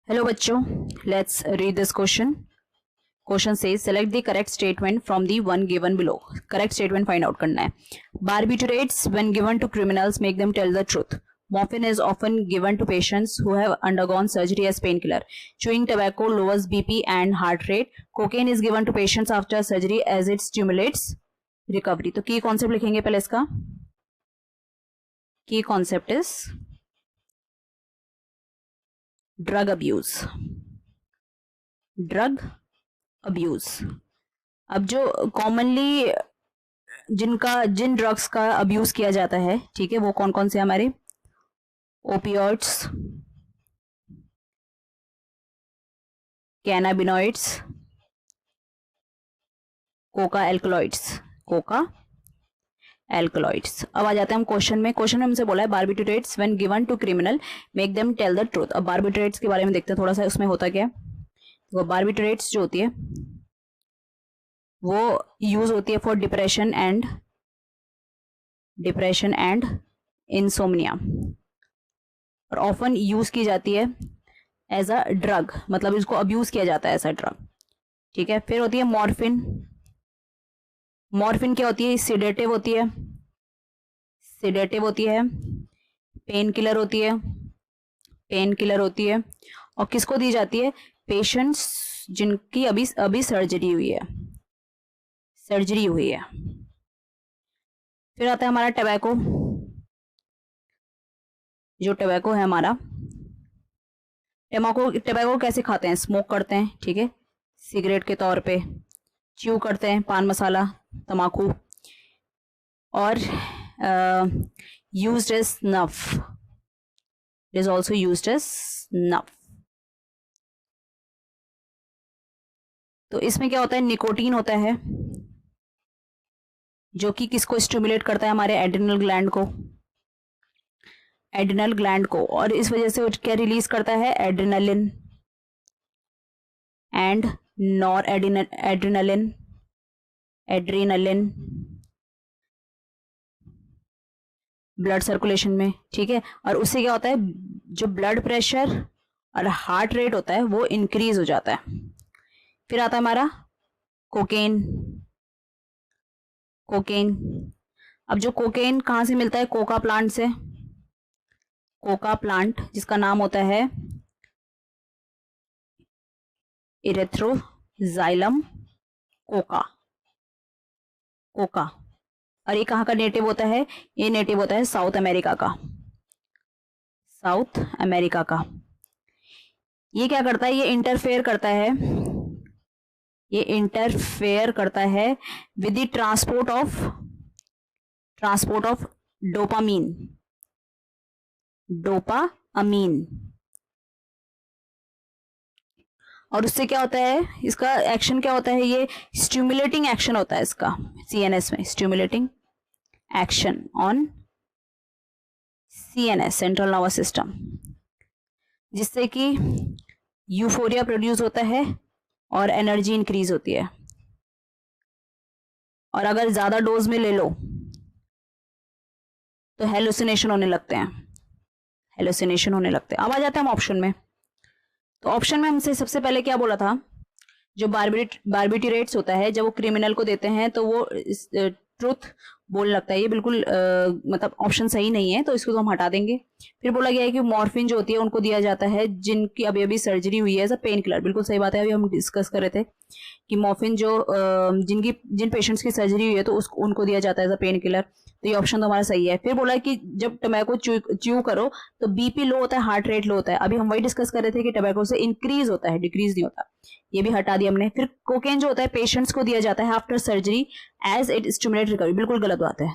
Hello बच्चों, let's read this question. Question says select the correct statement from the one given below. Correct statement find out करना है. Barbiturates when given to criminals make them tell the truth. Morphine is often given to patients who have undergone surgery as painkiller. Chewing tobacco lowers BP and heart rate. Cocaine is given to patients after surgery as it stimulates recovery. तो की concept लिखेंगे पहले इसका. की concept is drug abuse. Drug abuse. अब जो commonly जिन drugs का abuse किया जाता है, ठीक है, वो कौन कौन से हमारे ओपियोइड्स, कैनाबिनॉइड्स, कोका एल्कलॉइड्स. अब आ जाते हैं हम क्वेश्चन में. क्वेश्चन में हमसे बोला है barbiturates when given to criminal make them tell the truth. अब बार्बिटरेट्स के बारे में देखते हैं थोड़ा सा, उसमें होता क्या है. तो बार्बिटरेट्स जो होती है वो यूज होती है फॉर डिप्रेशन एंड इंसोम्निया, और ऑफन यूज की जाती है एज अ ड्रग, मतलब इसको अब्यूज किया जाता है एज अ ड्रग. ठीक है. फिर होती है मॉर्फिन. मॉर्फिन क्या होती है? सिडेटिव होती है, पेन किलर होती है, और किसको दी जाती है? पेशेंट्स जिनकी अभी सर्जरी हुई है. फिर आता है हमारा टबैको. जो टबैको है हमारा, टबैको कैसे खाते हैं? स्मोक करते हैं, ठीक है, सिगरेट के तौर पे. च्यू करते हैं, पान मसाला, तम्बाकू, और used as snuff. It is also used as snuff. तो इसमें क्या होता है? निकोटीन होता है, जो कि किसको स्टिमुलेट करता है? हमारे एड्रिनल ग्लैंड को, और इस वजह से क्या रिलीज करता है? Adrenaline and nor adrenaline blood circulation में. ठीक है. और उससे क्या होता है? जो ब्लड प्रेशर और हार्ट रेट होता है वो इंक्रीज हो जाता है. फिर आता है हमारा कोकेन. अब जो कोकेन कहाँ से मिलता है? कोका प्लांट से. कोका प्लांट जिसका नाम होता है इरेथ्रोजाइलम कोका. और ये कहाँ का नेटिव होता है? ये नेटिव होता है साउथ अमेरिका का. ये क्या करता है? ये इंटरफेयर करता है with the transport of dopamine. और उससे क्या होता है? इसका एक्शन क्या होता है? ये स्टिमुलेटिंग एक्शन होता है इसका सीएनएस में. Stimulating action on CNS, central nervous system, जिससे कि यूफोरिया प्रोड्यूस होता है और एनर्जी इंक्रीज होती है. और अगर ज्यादा डोज में ले लो तो हेलुसिनेशन होने लगते हैं. अब आ जाते हैं हम ऑप्शन में. तो ऑप्शन में हमसे सबसे पहले क्या बोला था? जो बार्बिटरेट्स होता है, जब वो क्रिमिनल को देते हैं तो वो ट्रुथ बोलने लगता है. ये बिल्कुल मतलब ऑप्शन सही नहीं है, तो इसको तो हम हटा देंगे. फिर बोला गया है कि मॉर्फिन जो होती है उनको दिया जाता है जिनकी अभी सर्जरी हुई है एज अ पेन किलर. बिल्कुल सही बात है. अभी हम डिस्कस कर रहे थे कि मॉर्फिन जो जिन पेशेंट्स की सर्जरी हुई है तो उनको दिया जाता है एज अ पेन किलर. तो ये ऑप्शन तो हमारा सही है. फिर बोला कि जब टबैको च्यू करो तो बीपी लो होता है, हार्ट रेट लो होता है. अभी हम वही डिस्कस कर रहे थे कि टबैको से इंक्रीज होता है, डिक्रीज नहीं होता. ये भी हटा दिया हमने. फिर कोकेन जो होता है पेशेंट्स को दिया जाता है after surgery as it stimulate recovery. बिल्कुल गलत बात है.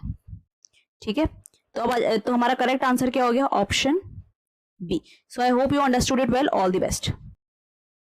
ठीक है. तो अब तो हमारा करेक्ट आंसर क्या हो गया? Option B. So I hope you understood it well. All the best.